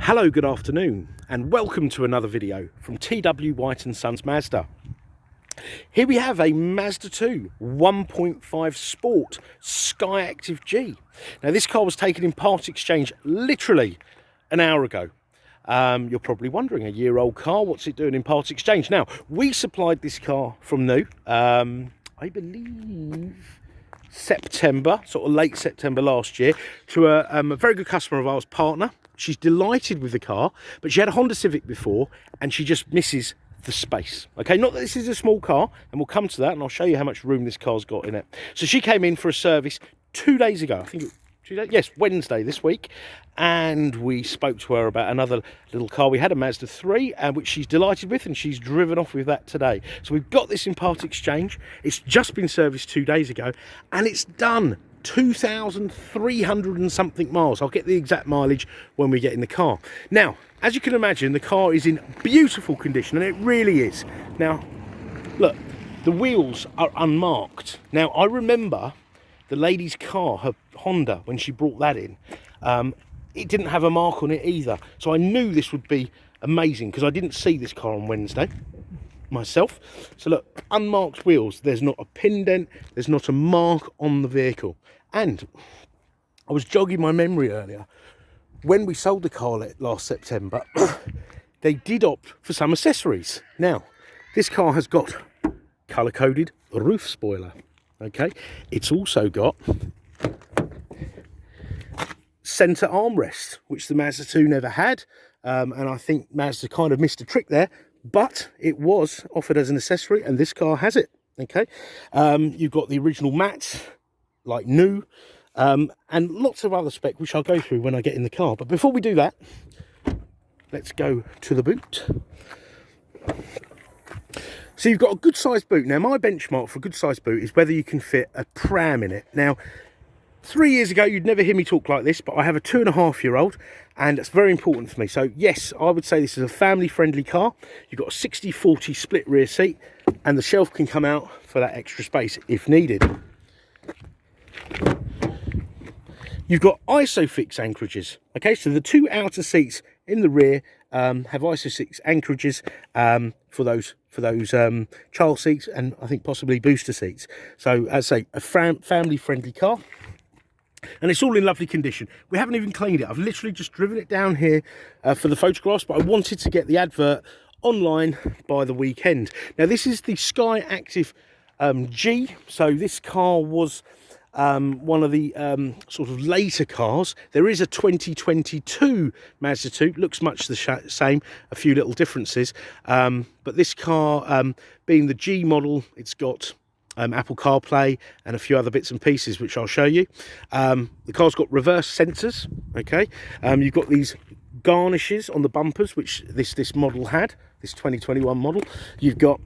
Hello, good afternoon, and welcome to another video from TW White & Sons Mazda. Here we have a Mazda 2 1.5 Sport Skyactiv G. Now this car was taken in part exchange literally an hour ago. You're probably wondering, a year-old car, what's it doing in part exchange? Now, we supplied this car from new, I believe September, sort of late September last year, to a very good customer of ours, partner. She's delighted with the car, but she had a Honda Civic before and she just misses the space. Okay, not that this is a small car, and we'll come to that and I'll show you how much room this car's got in it. So she came in for a service 2 days ago, I think it was yes, Wednesday this week, and we spoke to her about another little car. We had a Mazda 3, which she's delighted with, and she's driven off with that today. So we've got this in part exchange. It's just been serviced 2 days ago, and it's done 2,300 and something miles. I'll get the exact mileage when we get in the car. Now, as you can imagine, the car is in beautiful condition, and it really is. Now, look, the wheels are unmarked. Now, I remember the lady's car, her Honda, when she brought that in, it didn't have a mark on it either. So I knew this would be amazing because I didn't see this car on Wednesday myself. So look, unmarked wheels, there's not a pin dent, there's not a mark on the vehicle. And I was jogging my memory earlier, when we sold the car last September, they did opt for some accessories. Now, this car has got colour-coded roof spoiler. Okay, it's also got centre armrest, which the Mazda 2 never had, and I think Mazda kind of missed a trick there, but it was offered as an accessory, and this car has it. Okay, you've got the original mats, like new, and lots of other spec, which I'll go through when I get in the car. But before we do that, let's go to the boot. So you've got a good sized boot. Now, my benchmark for a good sized boot is whether you can fit a pram in it. Now, 3 years ago, you'd never hear me talk like this, but I have a 2.5-year-old, and it's very important for me. So yes, I would say this is a family friendly car. You've got a 60-40 split rear seat, and the shelf can come out for that extra space if needed. You've got ISOFIX anchorages. Okay, so the two outer seats in the rear have ISOFIX anchorages for those child seats, and I think possibly booster seats. So as I say, a family friendly car, and it's all in lovely condition. We haven't even cleaned it. I've literally just driven it down here for the photographs, but I wanted to get the advert online by the weekend. Now, this is the Skyactiv G. So this car was one of the sort of later cars. There is a 2022 Mazda 2, looks much the same, a few little differences, but this car, being the G model, it's got Apple CarPlay and a few other bits and pieces which I'll show you. The car's got reverse sensors. Okay, you've got these garnishes on the bumpers, which this model had, this 2021 model. You've got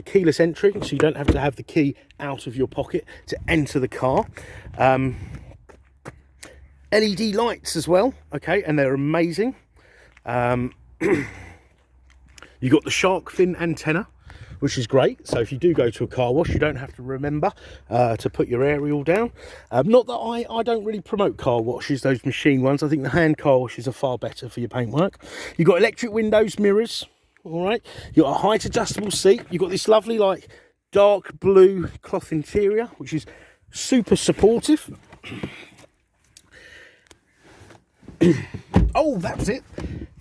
keyless entry, so you don't have to have the key out of your pocket to enter the car. LED lights as well, okay, and they're amazing. You've got the shark fin antenna, which is great. So if you do go to a car wash, you don't have to remember to put your aerial down. Not that I don't really promote car washes, those machine ones. I think the hand car washes are far better for your paintwork. You've got electric windows, mirrors. All right, you've got a height adjustable seat. You've got this lovely like dark blue cloth interior, which is super supportive. Oh, that was it.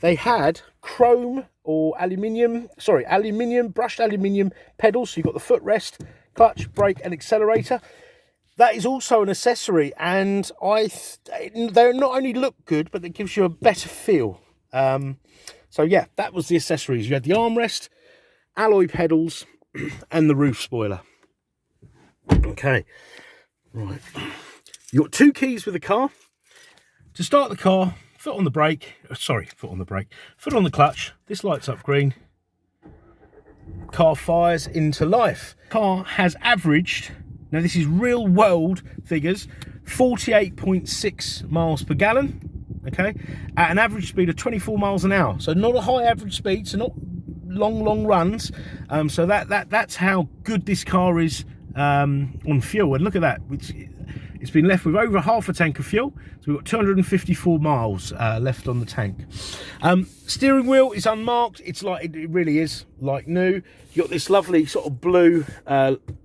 They had chrome or brushed aluminium pedals. So you've got the footrest, clutch, brake and accelerator. That is also an accessory, and they not only look good, but it gives you a better feel. So yeah, that was the accessories. You had the armrest, alloy pedals, and the roof spoiler. Okay, right. You've got two keys with the car. To start the car, foot on the brake. Foot on the clutch. This lights up green. Car fires into life. Car has averaged, now this is real world figures, 48.6 miles per gallon. Okay, at an average speed of 24 miles an hour. So not a high average speed, so not long runs. So that's how good this car is on fuel. And look at that, it's been left with over half a tank of fuel, so we've got 254 miles left on the tank. Steering wheel is unmarked. It's like, it really is like new. You've got this lovely sort of blue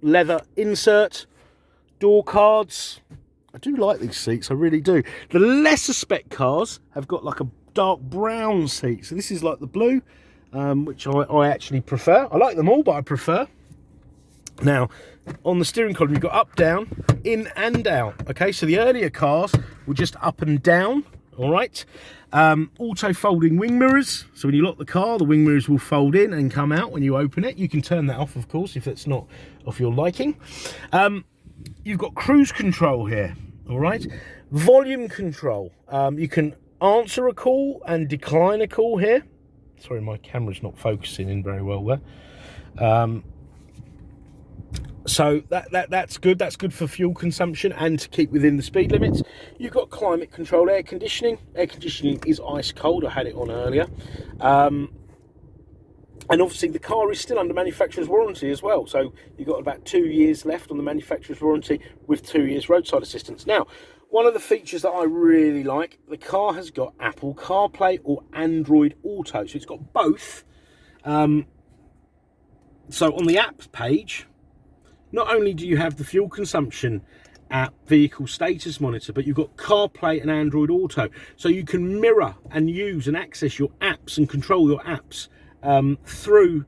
leather insert, door cards. I do like these seats, I really do. The lesser spec cars have got like a dark brown seat, so this is like the blue, which I actually prefer. I like them all, but I prefer. Now, on the steering column, you've got up, down, in and out. Okay, so the earlier cars were just up and down, all right? Auto folding wing mirrors. So when you lock the car, the wing mirrors will fold in and come out when you open it. You can turn that off, of course, if it's not of your liking. You've got cruise control here, all right? Volume control. You can answer a call and decline a call here. Sorry, my camera's not focusing in very well there. So that's good. That's good for fuel consumption and to keep within the speed limits. You've got climate control, air conditioning. Air conditioning is ice cold. I had it on earlier. And obviously the car is still under manufacturer's warranty as well. So you've got about 2 years left on the manufacturer's warranty with 2 years roadside assistance. Now, one of the features that I really like, the car has got Apple CarPlay or Android Auto. So it's got both. So on the apps page, not only do you have the fuel consumption app, vehicle status monitor, but you've got CarPlay and Android Auto. So you can mirror and use and access your apps and control your apps through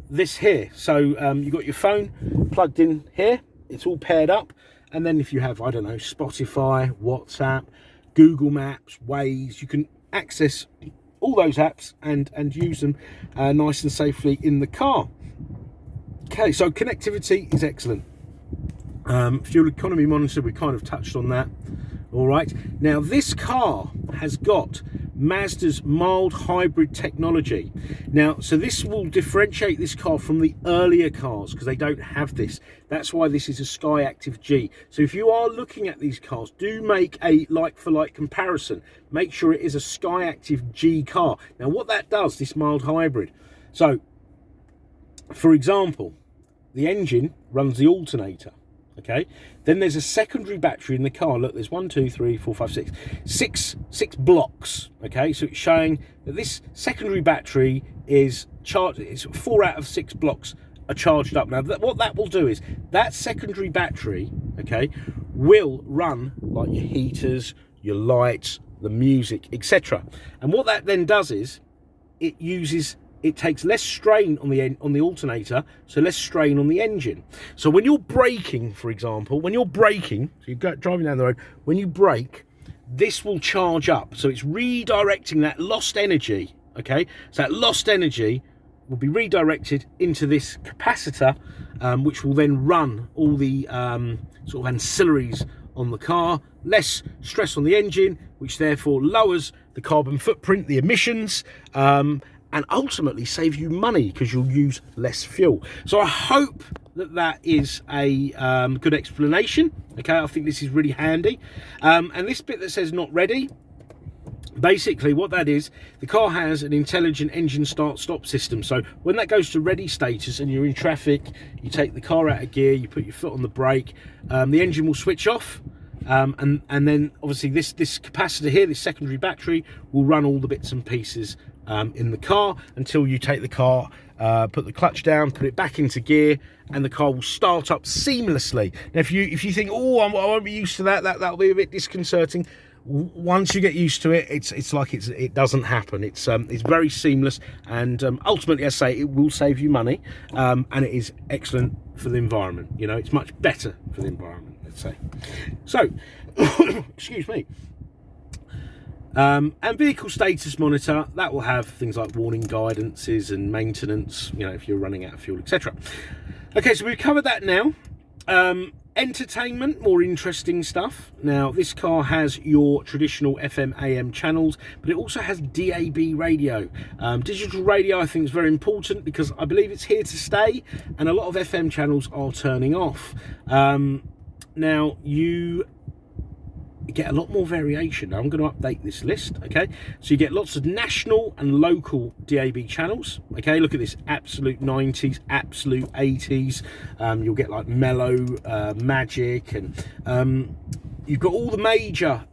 this here. So you've got your phone plugged in here. It's all paired up. And then if you have, I don't know, Spotify, WhatsApp, Google Maps, Waze, you can access all those apps and use them nice and safely in the car. Okay, so connectivity is excellent. Fuel economy monitor, we kind of touched on that. All right, now this car has got Mazda's mild hybrid technology. Now, so this will differentiate this car from the earlier cars because they don't have this. That's why this is a Skyactiv G. So if you are looking at these cars, do make a like-for-like comparison. Make sure it is a Skyactiv G car. Now, what that does, this mild hybrid, so for example, the engine runs the alternator, okay? Then there's a secondary battery in the car. Look, there's 1, 2, 3, 4, 5, 6. Six blocks, okay? So it's showing that this secondary battery is charged. It's 4 out of 6 blocks are charged up. Now, what that will do is that secondary battery, okay, will run like your heaters, your lights, the music, etc. And what that then does is it takes less strain on the alternator, so less strain on the engine. So when you're braking, for example, so you're driving down the road, when you brake, this will charge up. So it's redirecting that lost energy, okay? So that lost energy will be redirected into this capacitor, which will then run all the sort of ancillaries on the car, less stress on the engine, which therefore lowers the carbon footprint, the emissions, and ultimately save you money because you'll use less fuel. So I hope that is a good explanation. Okay, I think this is really handy. And this bit that says not ready, basically what that is, the car has an intelligent engine start-stop system. So when that goes to ready status and you're in traffic, you take the car out of gear, you put your foot on the brake, the engine will switch off. And then obviously this capacitor here, this secondary battery, will run all the bits and pieces in the car until you take the car, put the clutch down, put it back into gear, and the car will start up seamlessly. Now, if you think, oh, I won't be used to that'll be a bit disconcerting. Once you get used to it, it's like it doesn't happen. It's very seamless, and ultimately, as I say, it will save you money, and it is excellent for the environment. You know, it's much better for the environment, let's say. So, excuse me. And vehicle status monitor, that will have things like warning guidances and maintenance, you know, if you're running out of fuel, etc. Okay, so we've covered that now. Entertainment, more interesting stuff. Now, this car has your traditional FM AM channels, but it also has DAB radio. Digital radio, I think, is very important because I believe it's here to stay, and a lot of FM channels are turning off. Now, you get a lot more variation. Now I'm going to update this list, okay? So you get lots of national and local DAB channels, okay? Look at this, absolute 90s, absolute 80s. You'll get like mellow, magic, and you've got all the major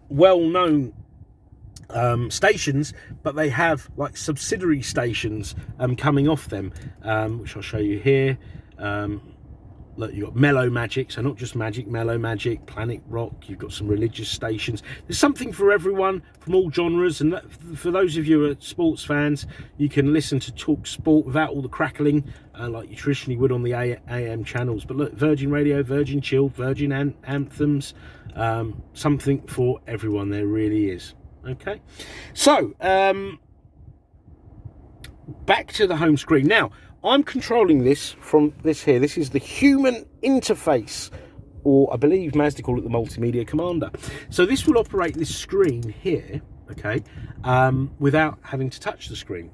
well-known stations, but they have like subsidiary stations coming off them, which I'll show you here. Look, you've got Mellow Magic, so not just Magic, Mellow Magic, Planet Rock. You've got some religious stations. There's something for everyone from all genres, and for those of you who are sports fans, you can listen to Talk Sport without all the crackling like you traditionally would on the AM channels. But look, Virgin Radio, Virgin Chill, Virgin Anthems, something for everyone. There really is. Okay, so back to the home screen now. I'm controlling this from this here. This is the human interface, or I believe Mazda call it the multimedia commander. So this will operate this screen here, okay, without having to touch the screen.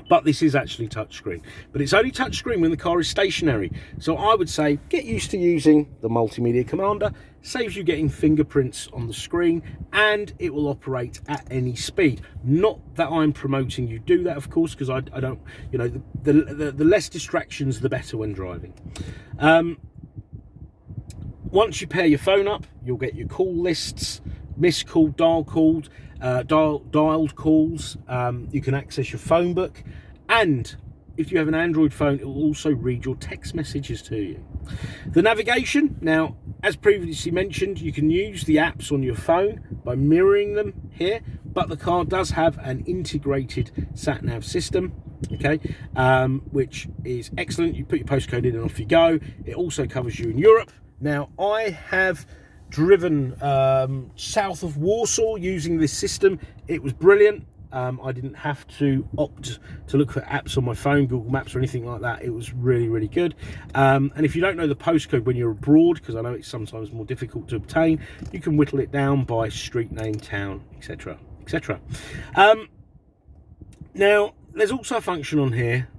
But this is actually touch screen. But it's only touch screen when the car is stationary. So I would say get used to using the multimedia commander. Saves you getting fingerprints on the screen, and it will operate at any speed. Not that I'm promoting you do that, of course, because I don't, you know, the less distractions, the better when driving. Once you pair your phone up, you'll get your call lists, missed call, dialed calls. You can access your phone book, and if you have an Android phone, it will also read your text messages to you. The navigation, now, as previously mentioned, you can use the apps on your phone by mirroring them here, but the car does have an integrated sat nav system, okay, which is excellent. You put your postcode in and off you go. It also covers you in Europe. Now, I have driven south of Warsaw using this system. It was brilliant. I didn't have to opt to look for apps on my phone, Google Maps or anything like that. It was really, really good. And if you don't know the postcode when you're abroad, because I know it's sometimes more difficult to obtain, you can whittle it down by street name, town, etc, etc. Now, there's also a function on here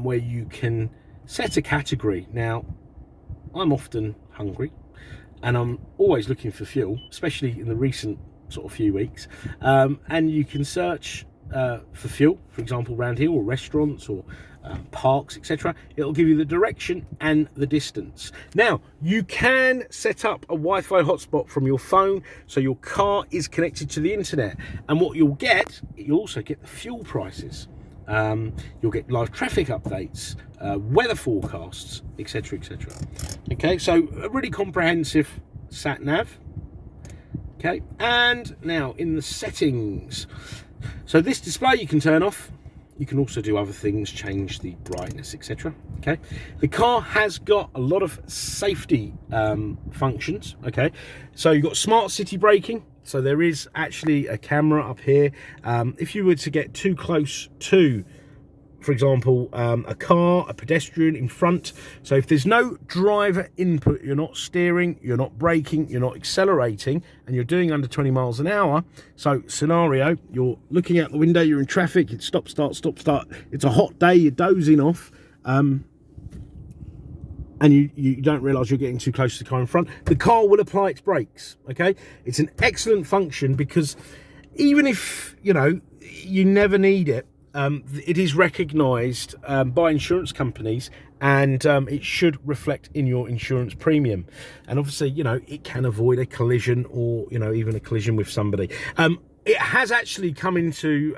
where you can set a category. Now, I'm often hungry, and I'm always looking for fuel, especially in the recent sort of few weeks, and you can search for fuel, for example, around here, or restaurants, or parks, etc. It'll give you the direction and the distance. Now, you can set up a Wi-Fi hotspot from your phone, so your car is connected to the internet, and what you'll also get the fuel prices. You'll get live traffic updates, weather forecasts, etc, etc. Okay, so a really comprehensive sat nav. Okay, and now in the settings, so this display you can turn off. You can also do other things, change the brightness, etc. Okay, the car has got a lot of safety functions. Okay, so you've got smart city braking. So there is actually a camera up here. If you were to get too close to, for example, a car, a pedestrian in front, so if there's no driver input, you're not steering, you're not braking, you're not accelerating, and you're doing under 20 miles an hour. So scenario, you're looking out the window, you're in traffic, it's stop, start, stop, start. It's a hot day, you're dozing off, and you don't realise you're getting too close to the car in front. The car will apply its brakes, okay? It's an excellent function because even if, you know, you never need it, it is recognised by insurance companies, and it should reflect in your insurance premium. And obviously, you know, it can avoid a collision, or, you know, even a collision with somebody. It has actually come into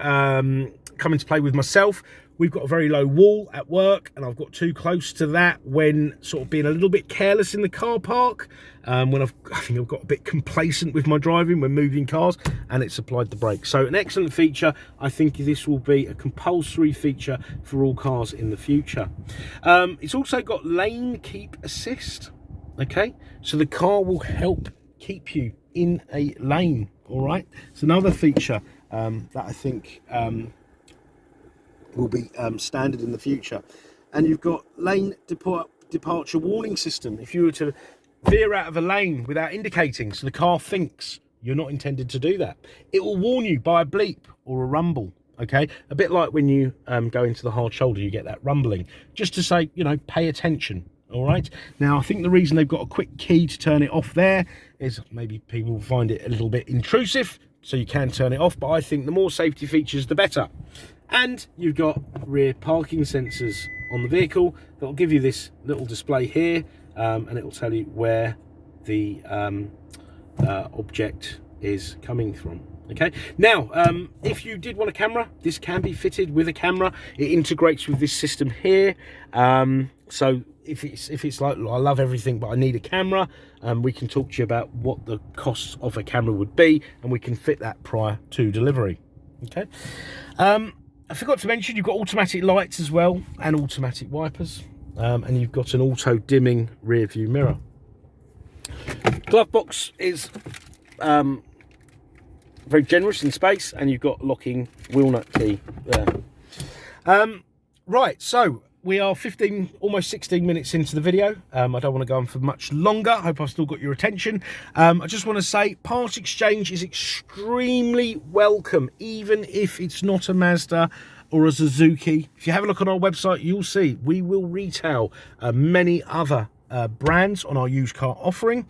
play with myself. We've got a very low wall at work, and I've got too close to that when sort of being a little bit careless in the car park. When I think I've got a bit complacent with my driving when moving cars, and it's applied the brake. So an excellent feature. I think this will be a compulsory feature for all cars in the future. It's also got lane keep assist. Okay, so the car will help keep you in a lane. All right, it's another feature that I think will be standard in the future. And you've got lane departure warning system. If you were to veer out of a lane without indicating, so the car thinks you're not intended to do that, it will warn you by a bleep or a rumble. Okay, a bit like when you go into the hard shoulder, you get that rumbling, just to say, you know, pay attention. All right, now I think the reason they've got a quick key to turn it off there is maybe people find it a little bit intrusive, so you can turn it off, but I think the more safety features, the better. And you've got rear parking sensors on the vehicle that will give you this little display here, and it will tell you where the object is coming from. Okay, now if you did want a camera, this can be fitted with a camera. It integrates with this system here, so if it's like, I love everything but I need a camera, we can talk to you about what the costs of a camera would be, and we can fit that prior to delivery. Okay, I forgot to mention you've got automatic lights as well, and automatic wipers, and you've got an auto dimming rear view mirror. Glove box is very generous in space, and you've got locking wheel nut key there. Right, so we are almost 16 minutes into the video. I don't want to go on for much longer. I hope I've still got your attention. I just want to say part exchange is extremely welcome, even if it's not a Mazda or a Suzuki. If you have a look on our website, you'll see we will retail many other brands on our used car offering.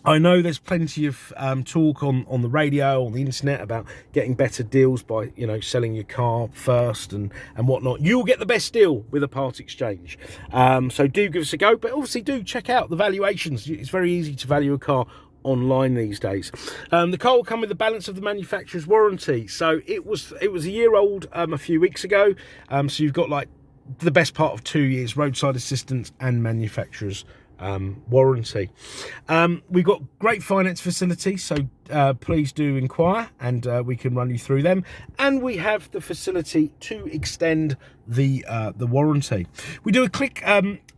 I know there's plenty of talk on the radio, on the internet, about getting better deals by, you know, selling your car first and whatnot. You'll get the best deal with a part exchange. So do give us a go, but obviously do check out the valuations. It's very easy to value a car online these days. The car will come with the balance of the manufacturer's warranty. So it was a year old a few weeks ago. So you've got like the best part of 2 years roadside assistance and manufacturer's warranty. We've got great finance facilities, so please do inquire, and we can run you through them. And we have the facility to extend the warranty. We do a click.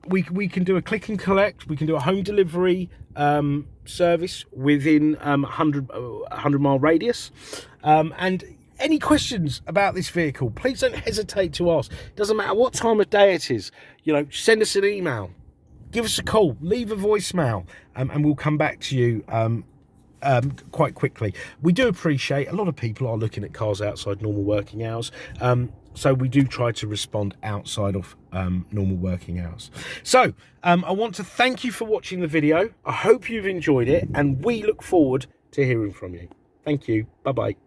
We can do a click and collect. We can do a home delivery service within 100-mile radius. And any questions about this vehicle, please don't hesitate to ask. Doesn't matter what time of day it is. You know, send us an email. Give us a call, leave a voicemail, and we'll come back to you quite quickly. We do appreciate a lot of people are looking at cars outside normal working hours, so we do try to respond outside of normal working hours. So I want to thank you for watching the video. I hope you've enjoyed it, and we look forward to hearing from you. Thank you. Bye-bye.